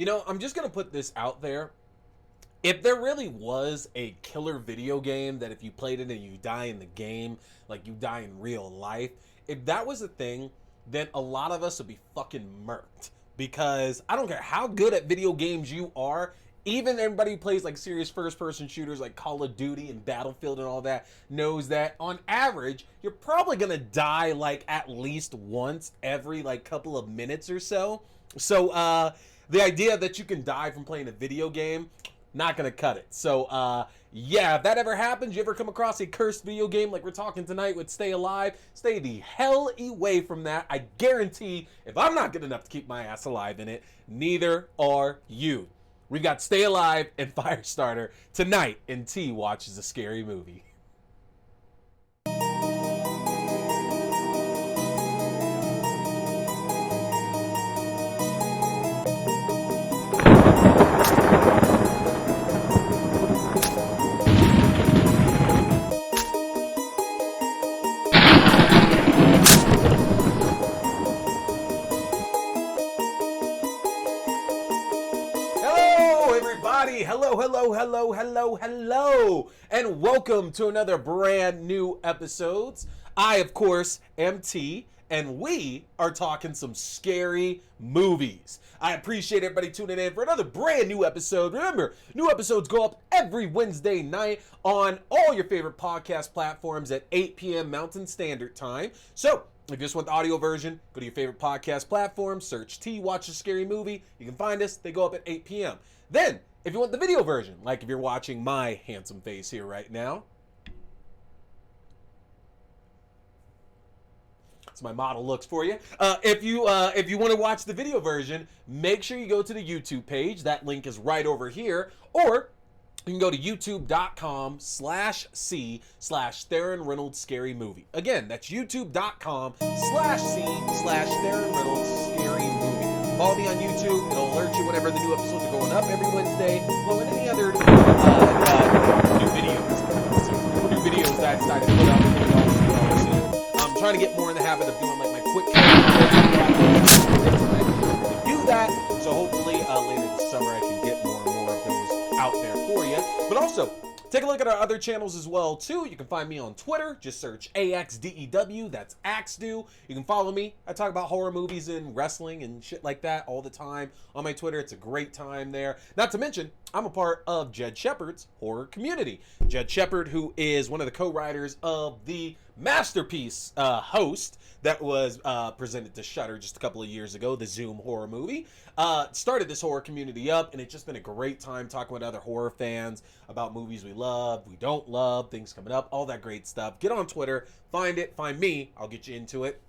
I'm just going to put this out there. If there really was a killer video game that if you played it and you die in the game, like you die in real life, if that was a thing, then a lot of us would be fucking murked. Because I don't care how good at video games you are, even everybody who plays like serious first-person shooters like Call of Duty and Battlefield and all that knows that on average, you're probably gonna die like at least once every like couple of minutes or so. So the idea that you can die from playing a video game, not gonna cut it. So yeah, if that ever happens, you ever come across a cursed video game like we're talking tonight with Stay Alive, stay the hell away from that. I guarantee if I'm not good enough to keep my ass alive in it, neither are you. We've got Stay Alive and Firestarter tonight in T Watches a Scary Movie. Hello, and welcome to another brand new episodes. I, of course, am T, and we are talking some scary movies. I appreciate everybody tuning in for another brand new episode. Remember, new episodes go up every Wednesday night on all your favorite podcast platforms at 8 p.m. Mountain Standard Time. So, if you just want the audio version, go to your favorite podcast platform, search T, Watch a Scary Movie. You can find us. They go up at 8 p.m. Then, if you want the video version, like if you're watching my handsome face here right now, that's my model looks for you. If you want to watch the video version, make sure you go to the YouTube page. That link is right over here. Or you can go to youtube.com/C/Theron Reynolds Scary Movie. Again, that's youtube.com/C/Theron Reynolds Scary Movie. Follow me on YouTube. It'll alert you whenever the new episodes are going up every Wednesday. Well, and any other new videos that I decided to put up. I'm trying to get more in the habit of doing like my quick do that. So hopefully later this summer I can get more and more of those out there for you. But also, take a look at our other channels as well, too. You can find me on Twitter. Just search AXDEW. That's AXDEW. You can follow me. I talk about horror movies and wrestling and shit like that all the time on my Twitter. It's a great time there. Not to mention, I'm a part of Jed Shepard's horror community. Jed Shepard, who is one of the co-writers of the Masterpiece host that was presented to Shudder just a couple of years ago, the Zoom horror movie, started this horror community up, and it's just been a great time talking with other horror fans about movies we love, we don't love, things coming up, all that great stuff. Get on Twitter, find me, I'll get you into it.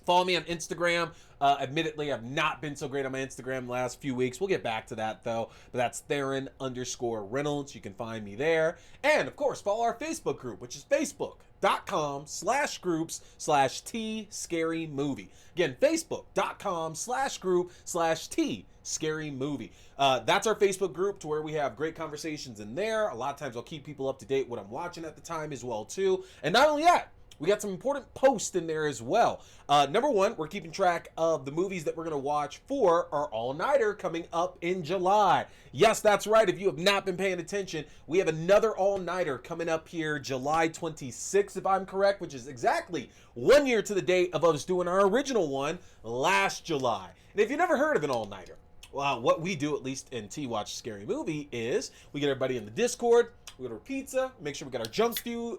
Follow me on Instagram. Admittedly, I've not been so great on my Instagram the last few weeks. We'll get back to that, though. But that's Theron_Reynolds. You can find me there. And, of course, follow our Facebook group, which is facebook.com/groups/T Scary Movie. Again, facebook.com/group/T Scary Movie. That's our Facebook group to where we have great conversations in there. A lot of times I'll keep people up to date what I'm watching at the time as well, too. And not only that, we got some important posts in there as well. Number one, we're keeping track of the movies that we're going to watch for our all-nighter coming up in July. Yes, that's right. If you have not been paying attention, we have another all-nighter coming up here July 26th, if I'm correct, which is exactly 1 year to the date of us doing our original one last July. And if you've never heard of an all-nighter, well, what we do, at least in T Watch Scary Movie, is we get everybody in the Discord, we order pizza, make sure we got our junk food,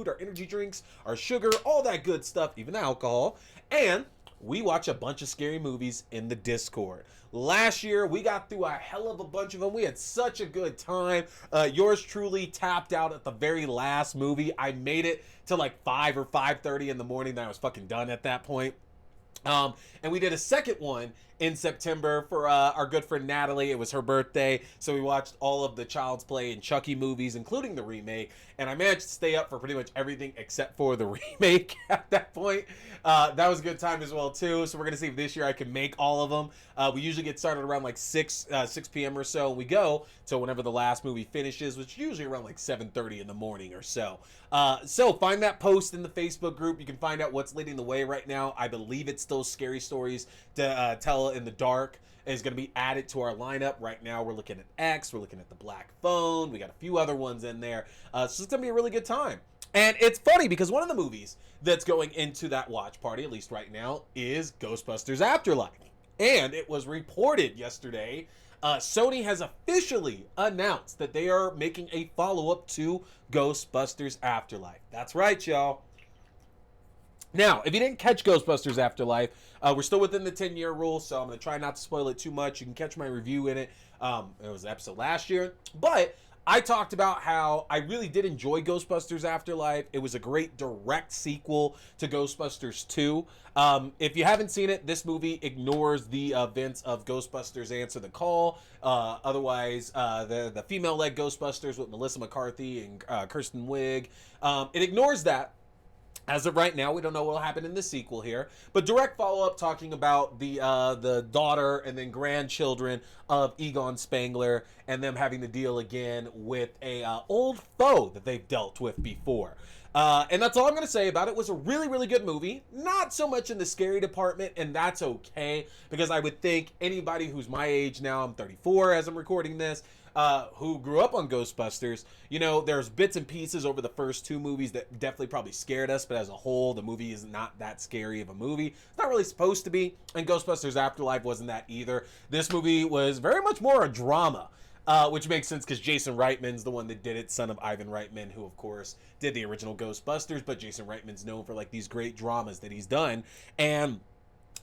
our energy drinks, our sugar, all that good stuff, even alcohol, and we watch a bunch of scary movies in the Discord. Last year, we got through a hell of a bunch of them. We had such a good time. Yours truly tapped out at the very last movie. I made it to like 5 or 5:30 in the morning. Then I was fucking done at that point. And we did a second one in September for our good friend Natalie. It was her birthday, so we watched all of the Child's Play and Chucky movies, including the remake, and I managed to stay up for pretty much everything except for the remake at that point. That was a good time as well, too, so we're going to see if this year I can make all of them. We usually get started around like 6 p.m. or so, and we go till whenever the last movie finishes, which is usually around like 7:30 in the morning or so. So find that post in the Facebook group. You can find out what's leading the way right now. I believe it's still still scary stories to tell in the dark is going to be added to our lineup. Right now, we're looking at X, we're looking at The Black Phone, we got a few other ones in there. So it's going to be a really good time. And it's funny because one of the movies that's going into that watch party, at least right now, is Ghostbusters Afterlife. And it was reported yesterday, Sony has officially announced that they are making a follow-up to Ghostbusters Afterlife. That's right, y'all. Now, if you didn't catch Ghostbusters Afterlife, we're still within the 10-year rule, so I'm going to try not to spoil it too much. You can catch my review in it. It was an episode last year. But I talked about how I really did enjoy Ghostbusters Afterlife. It was a great direct sequel to Ghostbusters 2. If you haven't seen it, this movie ignores the events of Ghostbusters Answer the Call. Otherwise, the female-led Ghostbusters with Melissa McCarthy and Kirsten Wiig. It ignores that. As of right now, we don't know what will happen in the sequel here, but direct follow-up talking about the daughter and then grandchildren of Egon Spengler and them having to deal again with a old foe that they've dealt with before. And that's all I'm going to say about it. It was a really, really good movie. Not so much in the scary department, and that's okay, because I would think anybody who's my age now, I'm 34 as I'm recording this, who grew up on Ghostbusters, you know, there's bits and pieces over the first two movies that definitely probably scared us, but as a whole, the movie is not that scary of a movie. It's not really supposed to be, and Ghostbusters Afterlife wasn't that either. This movie was very much more a drama. Which makes sense because Jason Reitman's the one that did it, son of Ivan Reitman, who of course did the original Ghostbusters, but Jason Reitman's known for like these great dramas that he's done. And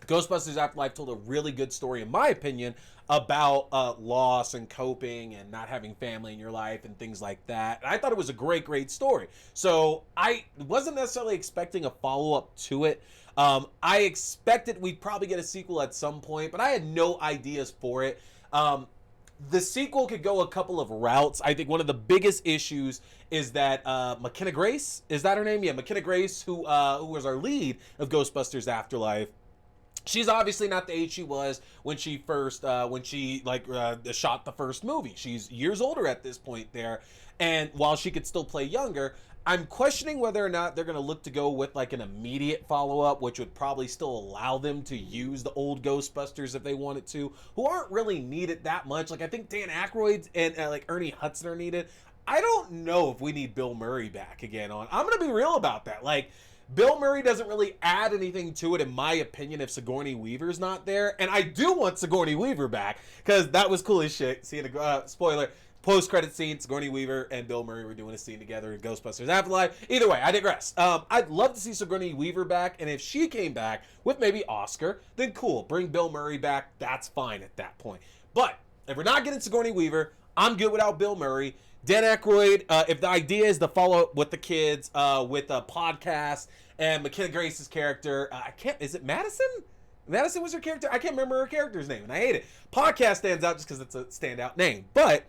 Ghostbusters Afterlife told a really good story, in my opinion, about loss and coping and not having family in your life and things like that. And I thought it was a great, great story. So I wasn't necessarily expecting a follow-up to it. I expected we'd probably get a sequel at some point, but I had no ideas for it. The sequel could go a couple of routes. I think one of the biggest issues is that McKenna Grace, is that her name? Yeah, McKenna Grace, who was our lead of Ghostbusters Afterlife. She's obviously not the age she was when she first, shot the first movie. She's years older at this point there. And while she could still play younger, I'm questioning whether or not they're going to look to go with like an immediate follow-up, which would probably still allow them to use the old Ghostbusters if they wanted to, who aren't really needed that much. Like I think Dan Aykroyd and like Ernie Hudson are needed. I don't know if we need Bill Murray back again on. I'm going to be real about that. Like, Bill Murray doesn't really add anything to it, in my opinion, if Sigourney Weaver's not there. And I do want Sigourney Weaver back, because that was cool as shit. Seeing a spoiler, post-credit scene, Sigourney Weaver and Bill Murray were doing a scene together in Ghostbusters Afterlife. Either way, I digress. I'd love to see Sigourney Weaver back, and if she came back with maybe Oscar, then cool. Bring Bill Murray back. That's fine at that point. But if we're not getting Sigourney Weaver, I'm good without Bill Murray. Dan Aykroyd, if the idea is to follow up with the kids, with a podcast, and McKenna Grace's character, is it Madison? Madison was her character? I can't remember her character's name, and I hate it. Podcast stands out just because it's a standout name. But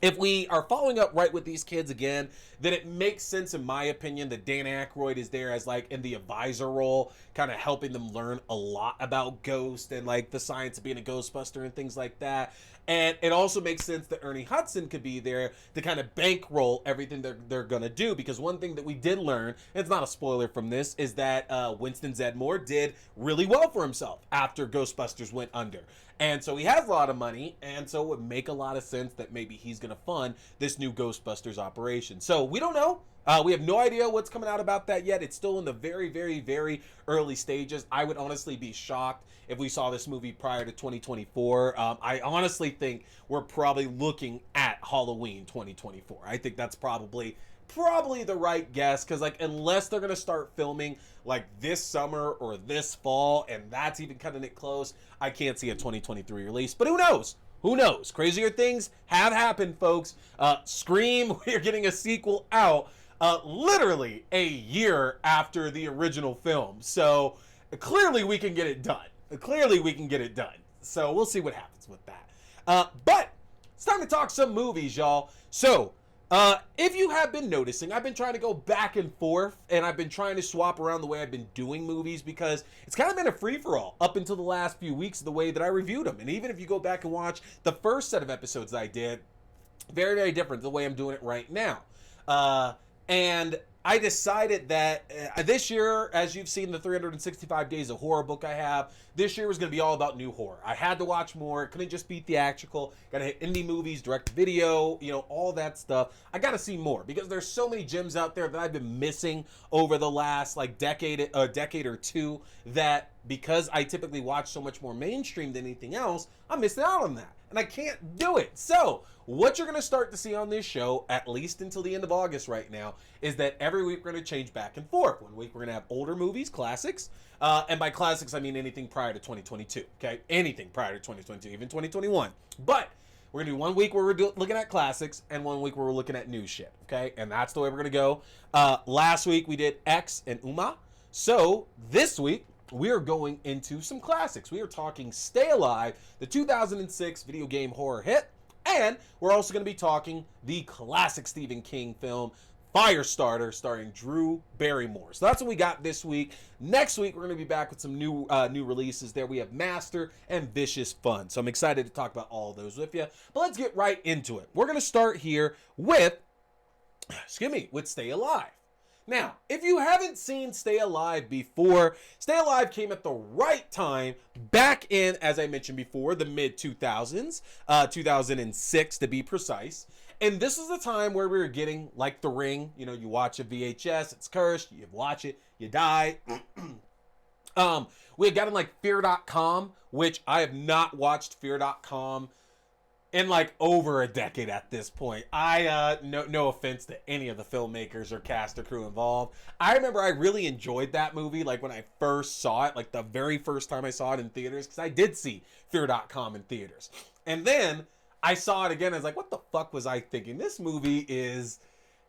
if we are following up right with these kids again, then it makes sense, in my opinion, that Dan Aykroyd is there as like in the advisor role, kind of helping them learn a lot about ghosts and like the science of being a Ghostbuster and things like that. And it also makes sense that Ernie Hudson could be there to kind of bankroll everything they're going to do. Because one thing that we did learn, and it's not a spoiler from this, is that Winston Zeddemore did really well for himself after Ghostbusters went under. And so he has a lot of money, and so it would make a lot of sense that maybe he's going to fund this new Ghostbusters operation. So we don't know. We have no idea what's coming out about that yet. It's still in the very, very, very early stages. I would honestly be shocked if we saw this movie prior to 2024. I honestly think we're probably looking at Halloween 2024. I think that's probably the right guess, because like unless they're gonna start filming like this summer or this fall, and that's even cutting it close, I can't see a 2023 release. But who knows? Who knows? Crazier things have happened, folks. Scream, we're getting a sequel out literally a year after the original film. So clearly we can get it done. So we'll see what happens with that. But it's time to talk some movies, y'all. So if you have been noticing, I've been trying to go back and forth, and I've been trying to swap around the way I've been doing movies, because it's kind of been a free-for-all up until the last few weeks, the way that I reviewed them. And even if you go back and watch the first set of episodes I did, very, very different the way I'm doing it right now. And I decided that this year, as you've seen the 365 Days of Horror book I have, this year was going to be all about new horror. I had to watch more. It couldn't just be theatrical. Got to hit indie movies, direct video, all that stuff. I got to see more because there's so many gems out there that I've been missing over the last decade or two, that because I typically watch so much more mainstream than anything else, I'm missing out on that. And I can't do it. So what you're going to start to see on this show, at least until the end of August right now, is that every week we're going to change back and forth. One week we're going to have older movies, classics. And by classics, I mean anything prior to 2022. Okay? Anything prior to 2022, even 2021. But we're going to do 1 week where we're looking at classics and 1 week where we're looking at new shit. Okay? And that's the way we're going to go. Last week we did X and Uma. So this week, we are going into some classics. We are talking Stay Alive, the 2006 video game horror hit, and we're also going to be talking the classic Stephen King film, Firestarter, starring Drew Barrymore. So that's what we got this week. Next week, we're going to be back with some new releases there. We have Master and Vicious Fun. So I'm excited to talk about all of those with you. But let's get right into it. We're going to start here with Stay Alive. Now, if you haven't seen Stay Alive before, Stay Alive came at the right time, back in, as I mentioned before, the mid-2000s, 2006 to be precise. And this is the time where we were getting, like The Ring, you watch a VHS, it's cursed, you watch it, you die. We had gotten Fear.com, which I have not watched Fear.com in over a decade at this point. No offense to any of the filmmakers or cast or crew involved. I remember I really enjoyed that movie, when I first saw it, the very first time I saw it in theaters, because I did see Fear.com in theaters. And then I saw it again, I was like, what the fuck was I thinking? This movie is...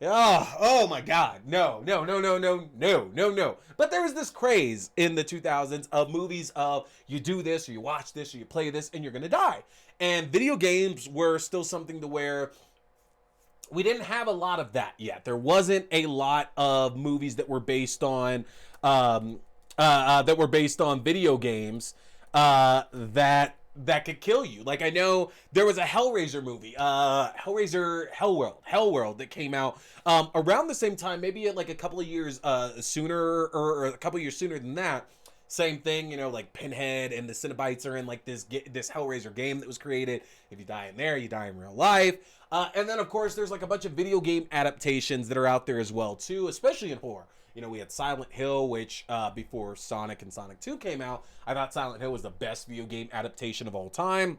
Oh my God. No. But there was this craze in the 2000s of movies of you do this or you watch this or you play this and you're going to die. And video games were still something to where we didn't have a lot of that yet. There wasn't a lot of movies that were based on video games that could kill you. I know there was a Hellraiser movie, Hellworld, that came out around the same time, maybe a couple of years sooner, or a couple of years sooner than that. Same thing, Pinhead and the Cenobites are in this Hellraiser game that was created. If you die in there, you die in real life. And then of course there's a bunch of video game adaptations that are out there as well too, especially in horror. We had Silent Hill, which before Sonic and Sonic 2 came out, I thought Silent Hill was the best video game adaptation of all time.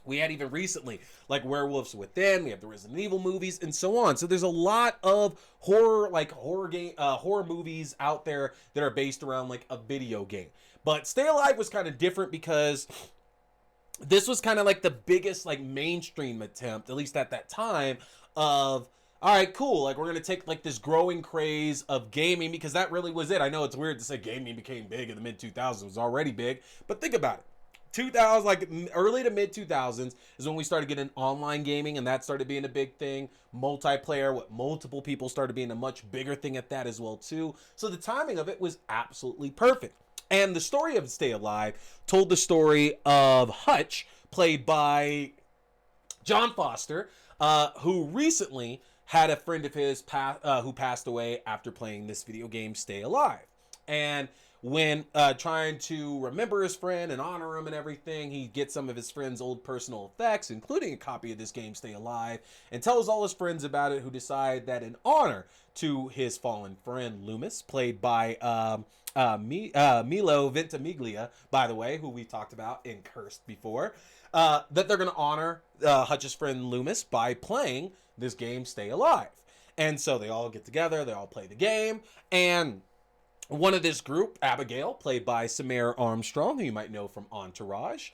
We had even recently, Werewolves Within, we have the Resident Evil movies, and so on. So there's a lot of horror, horror movies out there that are based around, a video game. But Stay Alive was kind of different because this was kind of, the biggest, mainstream attempt, at least at that time, of... All right, cool. We're going to take this growing craze of gaming, because that really was it. I know it's weird to say gaming became big in the mid 2000s. It was already big, but think about it. 2000, early to mid 2000s is when we started getting online gaming, and that started being a big thing. Multiplayer with multiple people started being a much bigger thing at that as well too. So the timing of it was absolutely perfect. And the story of Stay Alive told the story of Hutch, played by John Foster, who recently had a friend of his who passed away after playing this video game Stay Alive. And when trying to remember his friend and honor him and everything, he gets some of his friend's old personal effects, including a copy of this game Stay Alive, and tells all his friends about it, who decide that in honor to his fallen friend Loomis, played by Milo Ventimiglia, by the way, who we talked about in Cursed before, that they're going to honor Hutch's friend Loomis by playing this game Stay Alive. And so they all get together, they all play the game, and one of this group, Abigail, played by Samara Armstrong, who you might know from Entourage,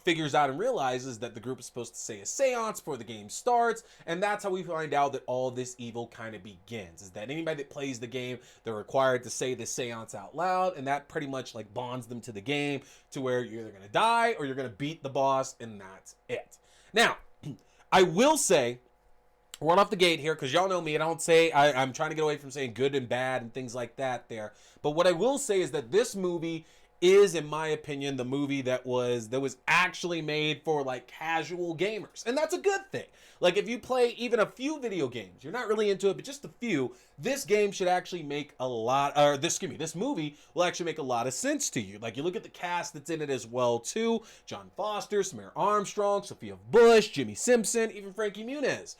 figures out and realizes that the group is supposed to say a seance before the game starts, and that's how we find out that all this evil kind of begins, is that anybody that plays the game, they're required to say the seance out loud, and that pretty much bonds them to the game, to where you're either going to die or you're going to beat the boss, and that's it. Now, I will say, right off the gate here, because y'all know me, and I don't say, I'm trying to get away from saying good and bad and things like that there, but what I will say is that this movie is, in my opinion, the movie that was actually made for like casual gamers, and that's a good thing. Like if you play even a few video games, you're not really into it, but just a few, this game should actually make a lot, or this movie will actually make a lot of sense to you. Like you look at the cast that's in it as well too: John Foster, Samara Armstrong, Sophia Bush, Jimmy Simpson, even Frankie Muniz.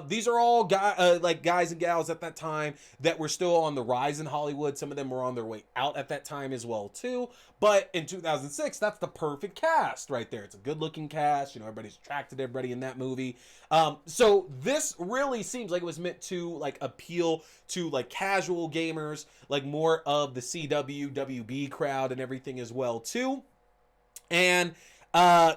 These are all guys and gals at that time that were still on the rise in Hollywood. Some of them were on their way out at that time as well too. But in 2006, that's the perfect cast right there. It's a good-looking cast. You know, everybody's attracted to everybody in that movie. So this really seems like it was meant to like appeal to like casual gamers, like more of the CW, WB crowd and everything as well too. And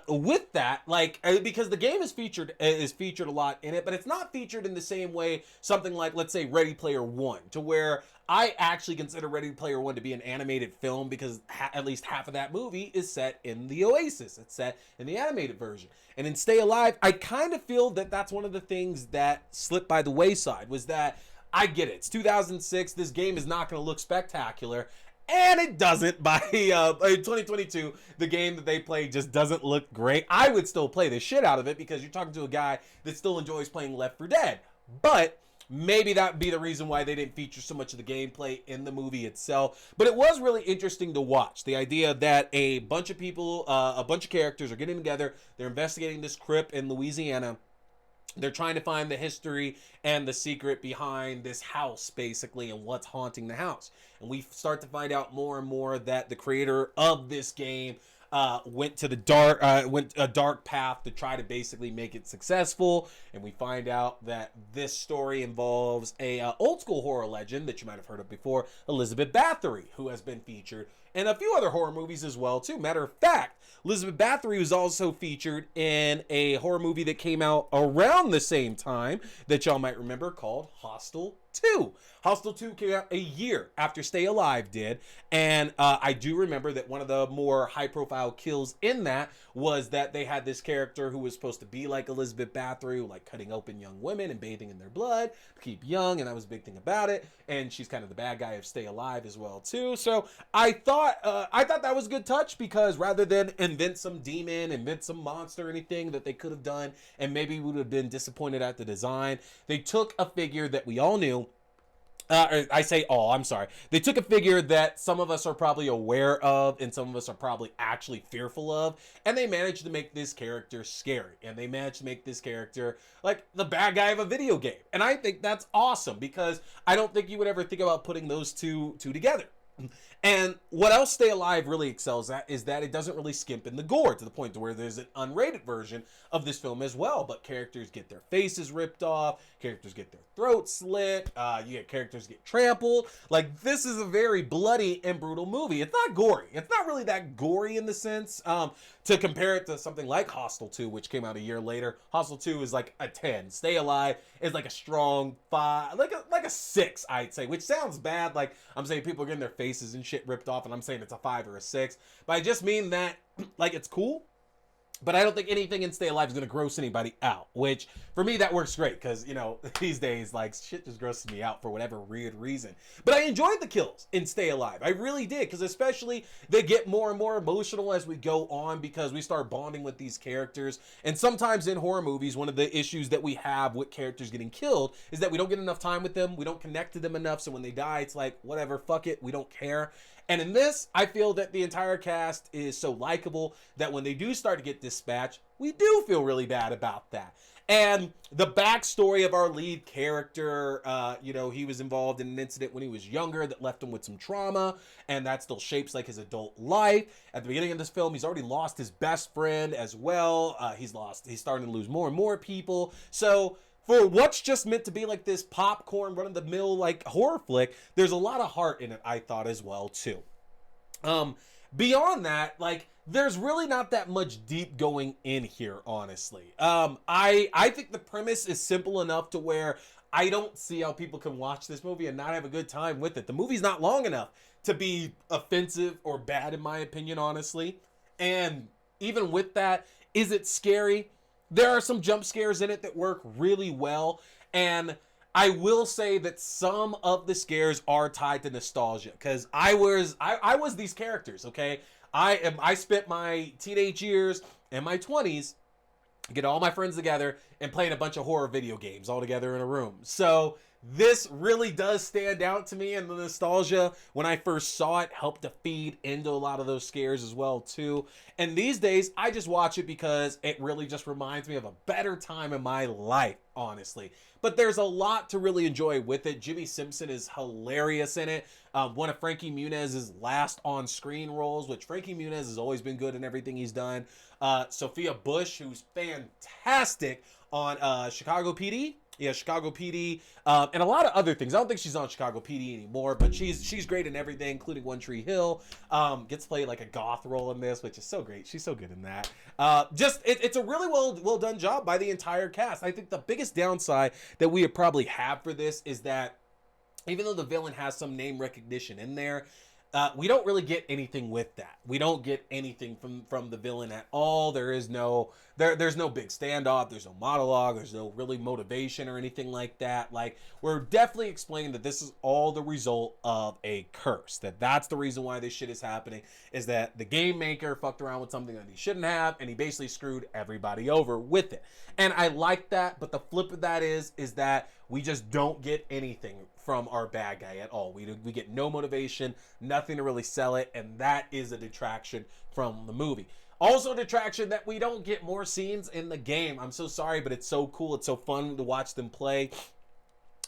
with that, like, because the game is featured a lot in it, but it's not featured in the same way something like, let's say, Ready Player One, to where I actually consider Ready Player One to be an animated film because at least half of that movie is set in the Oasis. It's set in the animated version. And in Stay Alive, I kind of feel that that's one of the things that slipped by the wayside, was that I get it. It's 2006. This game is not going to look spectacular. And it doesn't. By 2022, the game that they play just doesn't look great. I would still play the shit out of it because you're talking to a guy that still enjoys playing Left 4 Dead. But maybe that would be the reason why they didn't feature so much of the gameplay in the movie itself. But it was really interesting to watch. The idea that a bunch of people, a bunch of characters are getting together. They're investigating this crypt in Louisiana. They're trying to find the history and the secret behind this house, basically, and what's haunting the house. And we start to find out more and more that the creator of this game went a dark path to try to basically make it successful. And we find out that this story involves a old school horror legend that you might have heard of before, Elizabeth Bathory, who has been featured in a few other horror movies as well too. Matter of fact, Elizabeth Bathory was also featured in a horror movie that came out around the same time that y'all might remember, called Hostel 2. Hostel 2 came out a year after Stay Alive did, and I do remember that one of the more high-profile kills in that was that they had this character who was supposed to be like Elizabeth Bathory, like cutting open young women and bathing in their blood to keep young, and that was a big thing about it. And she's kind of the bad guy of Stay Alive as well too. So I thought that was a good touch, because rather than invent some demon, invent some monster or anything that they could have done and maybe would have been disappointed at the design, they took a figure that we all knew. I say all, I'm sorry. They took a figure that some of us are probably aware of and some of us are probably actually fearful of, and they managed to make this character scary, and they managed to make this character like the bad guy of a video game. And I think that's awesome, because I don't think you would ever think about putting those two together. And what else Stay Alive really excels at is that it doesn't really skimp in the gore, to the point to where there's an unrated version of this film as well. But characters get their faces ripped off, characters get their throats slit, you get characters get trampled. Like, this is a very bloody and brutal movie. It's not gory. It's not really that gory in the sense, to compare it to something like Hostel 2, which came out a year later. Hostel 2 is like a 10. Stay Alive is like a strong 5, like a 6, I'd say, which sounds bad. Like, I'm saying people are getting their faces and shit ripped off, and I'm saying it's a 5 or a 6. But I just mean that, like, it's cool. But I don't think anything in Stay Alive is going to gross anybody out, which for me, that works great, because, you know, these days, like, shit just grosses me out for whatever weird reason. But I enjoyed the kills in Stay Alive. I really did, because especially they get more and more emotional as we go on, because we start bonding with these characters. And sometimes in horror movies, one of the issues that we have with characters getting killed is that we don't get enough time with them. We don't connect to them enough. So when they die, it's like, whatever, fuck it. We don't care. And in this, I feel that the entire cast is so likable that when they do start to get dispatched, we do feel really bad about that. And the backstory of our lead character, you know, he was involved in an incident when he was younger that left him with some trauma, and that still shapes like his adult life. At the beginning of this film, he's already lost his best friend as well. He's starting to lose more and more people. So for what's just meant to be like this popcorn run-of-the-mill like horror flick, there's a lot of heart in it, I thought, as well too. Beyond that, like, there's really not that much deep going in here, honestly. I think the premise is simple enough to where I don't see how people can watch this movie and not have a good time with it. The movie's not long enough to be offensive or bad, in my opinion, honestly. And even with that, is it scary? There are some jump scares in it that work really well. And I will say that some of the scares are tied to nostalgia because I was these characters. Okay, I spent my teenage years and my 20s get all my friends together and playing a bunch of horror video games all together in a room. So this really does stand out to me, and the nostalgia when I first saw it helped to feed into a lot of those scares as well too. And these days I just watch it because it really just reminds me of a better time in my life, honestly. But there's a lot to really enjoy with it. Jimmy Simpson is hilarious in it. One of Frankie Muniz's last on-screen roles, which Frankie Muniz has always been good in everything he's done. Sophia Bush, who's fantastic on Chicago PD. Yeah, Chicago PD, and a lot of other things. I don't think she's on Chicago PD anymore, but she's great in everything, including One Tree Hill. Gets played like a goth role in this, which is so great. She's so good in that. It's a really well done job by the entire cast. I think the biggest downside that we would probably have for this is that even though the villain has some name recognition in there, we don't really get anything with that. We don't get anything from the villain at all. There's no big standoff. There's no monologue. There's no really motivation or anything like that. Like, we're definitely explaining that this is all the result of a curse. That's the reason why this shit is happening, is that the game maker fucked around with something that he shouldn't have, and he basically screwed everybody over with it. And I like that, but the flip of that is that we just don't get anything from our bad guy at all. We get no motivation, nothing to really sell it, and that is a detraction from the movie. Also a detraction that we don't get more scenes in the game. I'm so sorry, but it's so cool. It's so fun to watch them play.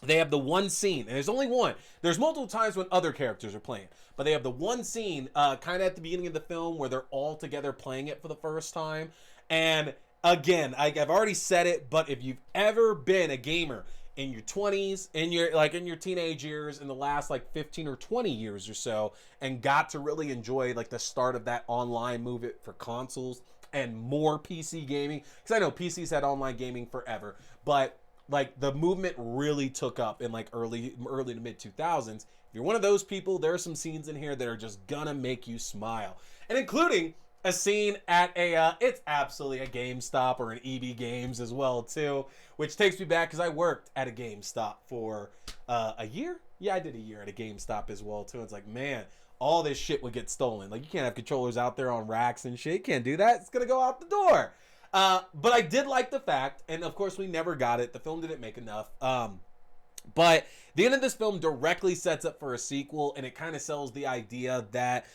They have the one scene, and there's only one. There's multiple times when other characters are playing, but they have the one scene kind of at the beginning of the film where they're all together playing it for the first time. And again, I've already said it, but if you've ever been a gamer in your 20s, in your teenage years, in the last like 15 or 20 years or so, and got to really enjoy like the start of that online movement for consoles and more PC gaming, because I know PCs had online gaming forever, but like the movement really took up in like early to mid 2000s. If you're one of those people, there are some scenes in here that are just gonna make you smile, and including a scene at it's absolutely a GameStop or an EB Games as well too, which takes me back because I worked at a GameStop for a year. Yeah, I did a year at a GameStop as well too. It's like, man, all this shit would get stolen. Like, you can't have controllers out there on racks and shit. You can't do that. It's gonna go out the door. But I did like the fact, and of course we never got it. The film didn't make enough. But the end of this film directly sets up for a sequel, and it kind of sells the idea that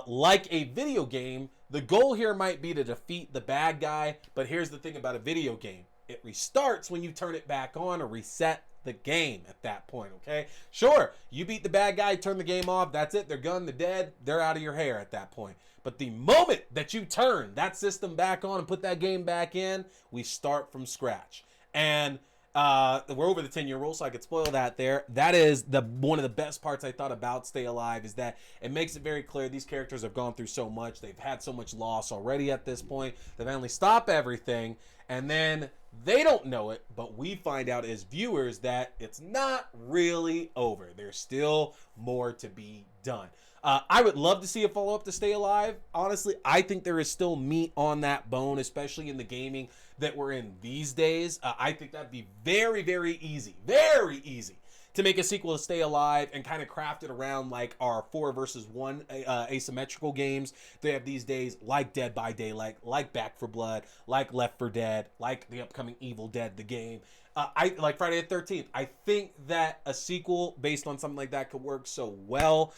like a video game, the goal here might be to defeat the bad guy, but here's the thing about a video game. It restarts when you turn it back on or reset the game at that point, okay? Sure, you beat the bad guy, turn the game off, that's it, they're gone, they're dead, they're out of your hair at that point. But the moment that you turn that system back on and put that game back in, we start from scratch. And we're over the 10-year rule, so I could spoil that there. That is one of the best parts I thought about Stay Alive, is that it makes it very clear these characters have gone through so much. They've had so much loss already at this point. They finally stop everything, and then they don't know it, but we find out as viewers that it's not really over. There's still more to be done. I would love to see a follow-up to Stay Alive. Honestly, I think there is still meat on that bone, especially in the gaming that we're in these days. I think that'd be very, very easy to make a sequel to Stay Alive and kind of craft it around like our 4 versus 1 asymmetrical games they have these days, like Dead by Daylight, like Back 4 Blood, like Left 4 Dead, like the upcoming Evil Dead, the game. I like Friday the 13th. I think that a sequel based on something like that could work so well.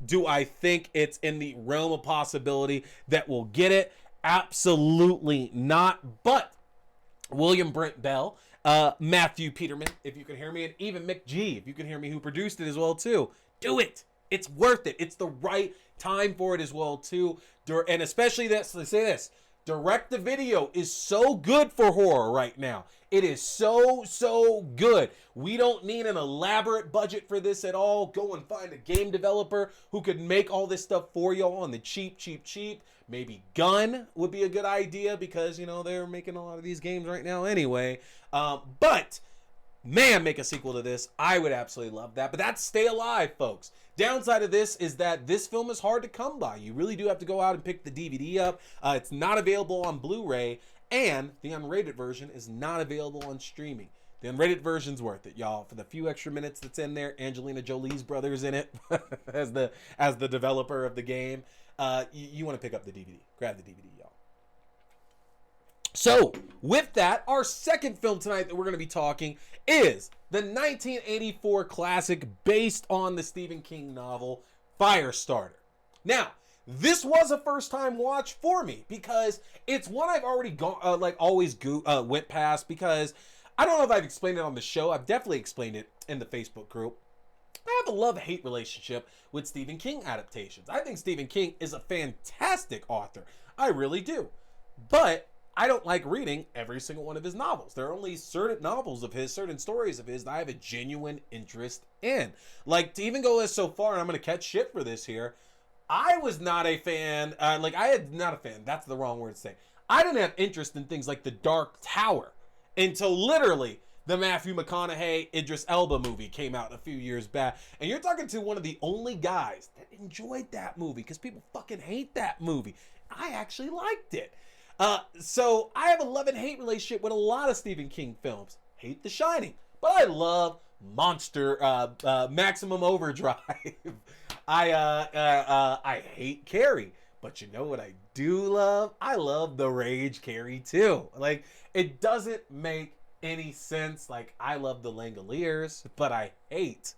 Do I think it's in the realm of possibility that we'll get it? Absolutely not. But William Brent Bell, Matthew Peterman, if you can hear me, and even McGee, if you can hear me, who produced it as well too, do it. It's worth it. It's the right time for it as well too. And especially this, let's say this, direct to video is so good for horror right now. It is so good. We don't need an elaborate budget for this at all. Go and find a game developer who could make all this stuff for you on the cheap. Maybe Gunn would be a good idea because, you know, they're making a lot of these games right now anyway. But man, make a sequel to this. I would absolutely love that. But that's Stay Alive, folks. Downside of this is that this film is hard to come by. You really do have to go out and pick the DVD up. It's not available on Blu-ray, and the unrated version is not available on streaming. The unrated version's worth it, y'all. For the few extra minutes that's in there, Angelina Jolie's brother's in it as the developer of the game. You want to pick up the DVD. Grab the DVD, y'all. So, with that, our second film tonight that we're going to be talking is the 1984 classic based on the Stephen King novel Firestarter. Now, this was a first-time watch for me because it's one I've already gone, went past, because I don't know if I've explained it on the show. I've definitely explained it in the Facebook group. I have a love-hate relationship with Stephen King adaptations. I think Stephen King is a fantastic author. I really do. But I don't like reading every single one of his novels. There are only certain novels of his, certain stories of his that I have a genuine interest in. Like, to even go so far, and I'm going to catch shit for this here, I was not a fan, that's the wrong word to say. I didn't have interest in things like The Dark Tower until literally the Matthew McConaughey, Idris Elba movie came out a few years back. And you're talking to one of the only guys that enjoyed that movie, because people fucking hate that movie. I actually liked it. So I have a love and hate relationship with a lot of Stephen King films. Hate The Shining, but I love Maximum Overdrive. I hate Carrie, but you know what I do love? I love The Rage Carrie too. Like, it doesn't make any sense. Like, I love The Langoliers, but I hate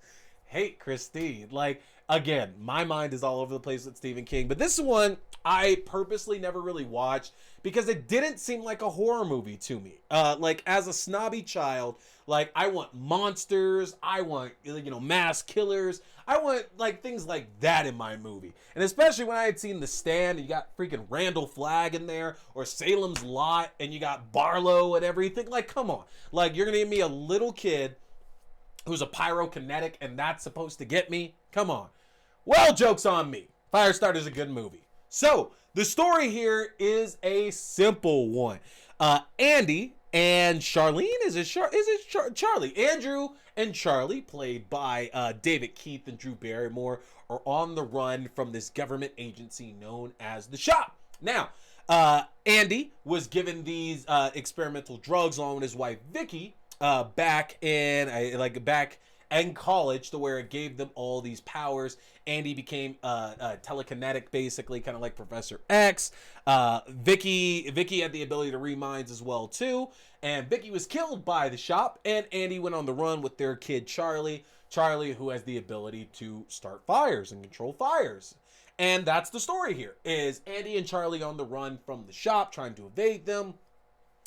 Christine. Like, again, my mind is all over the place with Stephen King, but this is one I purposely never really watched because it didn't seem like a horror movie to me. Like, as a snobby child, like, I want monsters, I want, mass killers, I want, like, things like that in my movie. And especially when I had seen The Stand, and you got freaking Randall Flagg in there, or Salem's Lot, and you got Barlow and everything. Like, come on. Like, you're gonna give me a little kid who's a pyrokinetic, and that's supposed to get me? Come on. Well, joke's on me. Firestarter's a good movie. So, the story here is a simple one. Andy and Charlene, Charlie? Andrew and Charlie, played by David Keith and Drew Barrymore, are on the run from this government agency known as The Shop. Now, Andy was given these experimental drugs along with his wife Vicky back in college, to where it gave them all these powers. Andy became telekinetic, basically, kind of like Professor X. Vicky had the ability to read minds as well too, and Vicky was killed by The Shop, and Andy went on the run with their kid Charlie, who has the ability to start fires and control fires. And that's the story here, is Andy and Charlie on the run from The Shop, trying to evade them,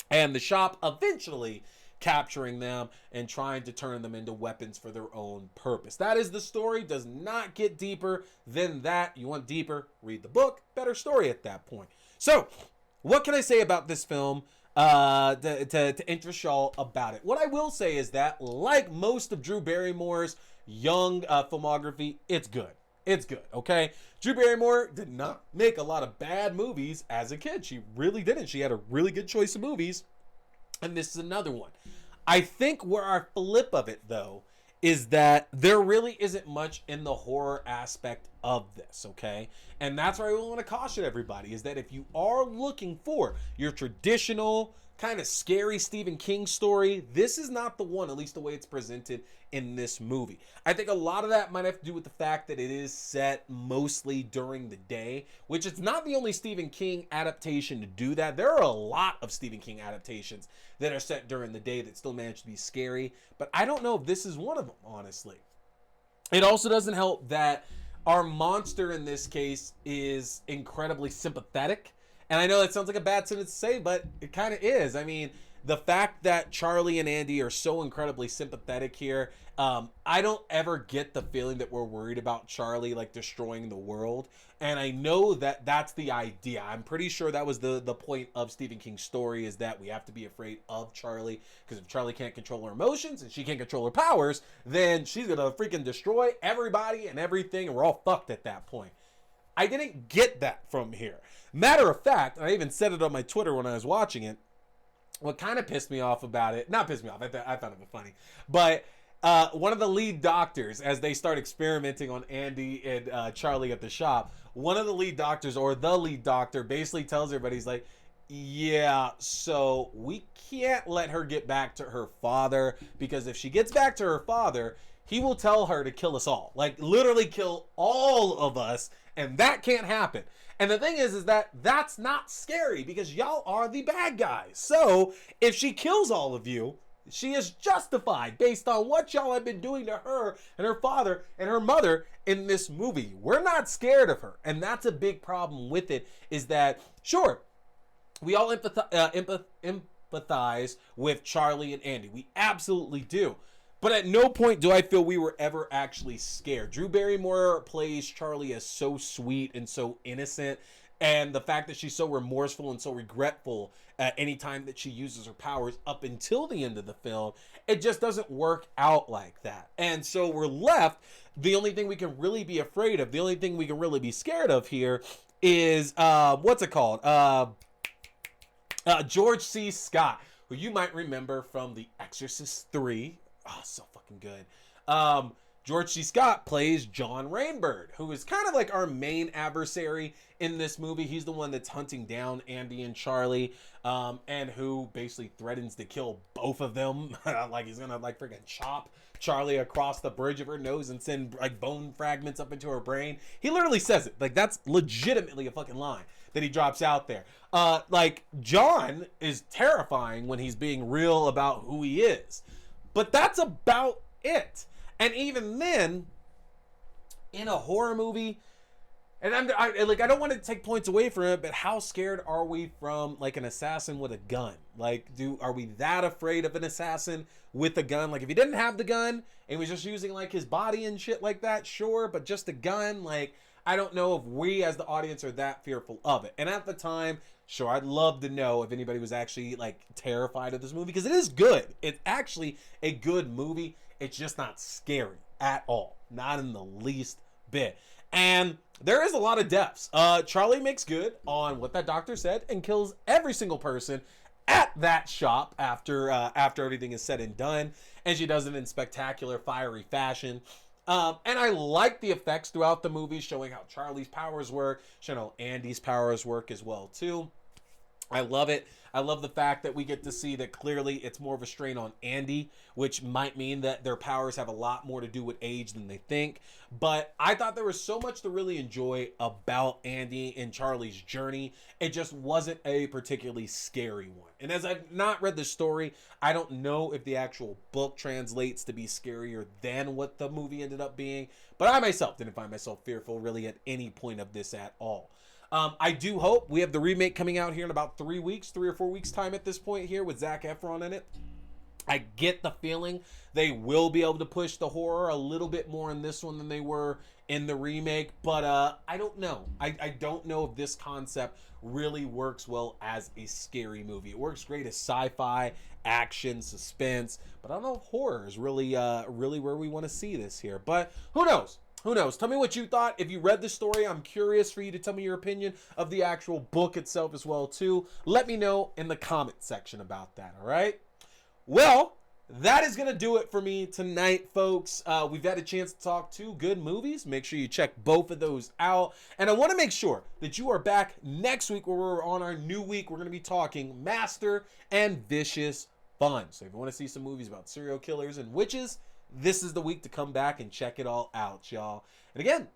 and The Shop eventually capturing them and trying to turn them into weapons for their own purpose. That is the story. Does not get deeper than that. You want deeper? Read the book. Better story at that point. So, what can I say about this film to interest y'all about it? What I will say is that, like most of Drew Barrymore's young filmography, it's good. It's good, okay? Drew Barrymore did not make a lot of bad movies as a kid. She really didn't. She had a really good choice of movies. And this is another one. I think where our flip of it, though, is that there really isn't much in the horror aspect of this, okay? And that's where I want to caution everybody, is that if you are looking for your traditional kind of scary Stephen King story, this is not the one, at least the way it's presented in this movie. I think a lot of that might have to do with the fact that it is set mostly during the day, which it's not the only Stephen King adaptation to do that. There are a lot of Stephen King adaptations that are set during the day that still manage to be scary, but I don't know if this is one of them, honestly. It also doesn't help that our monster in this case is incredibly sympathetic. And I know that sounds like a bad sentence to say, but it kind of is. I mean, the fact that Charlie and Andy are so incredibly sympathetic here, I don't ever get the feeling that we're worried about Charlie, like, destroying the world. And I know that that's the idea. I'm pretty sure that was the point of Stephen King's story, is that we have to be afraid of Charlie, because if Charlie can't control her emotions and she can't control her powers, then she's going to freaking destroy everybody and everything, and we're all fucked at that point. I didn't get that from here. Matter of fact, I even said it on my Twitter when I was watching it, what kind of pissed me off about it, not pissed me off, I found it funny, but one of the lead doctors, as they start experimenting on Andy and Charlie at The Shop, one of the lead doctors, or the lead doctor, basically tells everybody, he's like, Yeah, so we can't let her get back to her father, because if she gets back to her father, he will tell her to kill us all. Like, literally kill all of us, and that can't happen. And the thing is that that's not scary, because y'all are the bad guys. So if she kills all of you, she is justified based on what y'all have been doing to her and her father and her mother in this movie. We're not scared of her, and that's a big problem with it, is that, sure, we all empathize with Charlie and Andy. We absolutely do. But at no point do I feel we were ever actually scared. Drew Barrymore plays Charlie as so sweet and so innocent. And the fact that she's so remorseful and so regretful at any time that she uses her powers up until the end of the film, it just doesn't work out like that. And so we're left, the only thing we can really be afraid of, the only thing we can really be scared of here is, what's it called? George C. Scott, who you might remember from The Exorcist 3. Oh, so fucking good. George C. Scott plays John Rainbird, who is kind of like our main adversary in this movie. He's the one that's hunting down Andy and Charlie, and who basically threatens to kill both of them. Like, he's gonna, like, freaking chop Charlie across the bridge of her nose and send, like, bone fragments up into her brain. He literally says it. Like, that's legitimately a fucking line that he drops out there. Like, John is terrifying when he's being real about who he is. But that's about it. And even then, in a horror movie, and I don't want to take points away from it, but how scared are we from, like, an assassin with a gun? Like, are we that afraid of an assassin with a gun? Like, if he didn't have the gun and he was just using, like, his body and shit like that, sure, but just a gun, like, I don't know if we as the audience are that fearful of it. And at the time, sure, I'd love to know if anybody was actually, like, terrified of this movie, because it is good. It's actually a good movie. It's just not scary at all. Not in the least bit. And there is a lot of deaths. Charlie makes good on what that doctor said and kills every single person at that shop after everything is said and done. And she does it in spectacular, fiery fashion. And I like the effects throughout the movie, showing how Charlie's powers work, showing how Andy's powers work as well, too. I love it. I love the fact that we get to see that clearly it's more of a strain on Andy, which might mean that their powers have a lot more to do with age than they think. But I thought there was so much to really enjoy about Andy and Charlie's journey. It just wasn't a particularly scary one. And as I've not read the story, I don't know if the actual book translates to be scarier than what the movie ended up being. But I myself didn't find myself fearful really at any point of this at all. I do hope we have the remake coming out here in about 3 or 4 weeks time at this point here with Zac Efron in it. I get the feeling they will be able to push the horror a little bit more in this one than they were in the remake, but I don't know. I don't know if this concept really works well as a scary movie. It works great as sci-fi, action, suspense, but I don't know if horror is really where we want to see this here. But who knows? Who knows? Tell me what you thought. If you read the story, I'm curious for you to tell me your opinion of the actual book itself as well, too. Let me know in the comment section about that, all right? Well, that is going to do it for me tonight, folks. We've had a chance to talk 2 good movies. Make sure you check both of those out. And I want to make sure that you are back next week where we're on our new week. We're going to be talking Master and Vicious Fun. So if you want to see some movies about serial killers and witches, this is the week to come back and check it all out, y'all. And again,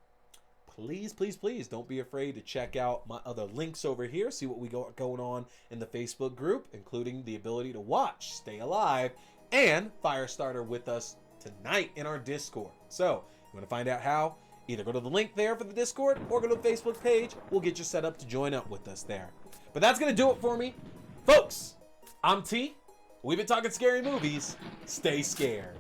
please, please, please don't be afraid to check out my other links over here. See what we got going on in the Facebook group, including the ability to watch Stay Alive and Firestarter with us tonight in our Discord. So, you want to find out how? Either go to the link there for the Discord or go to the Facebook page. We'll get you set up to join up with us there. But that's going to do it for me. Folks, I'm T. We've been talking scary movies. Stay scared.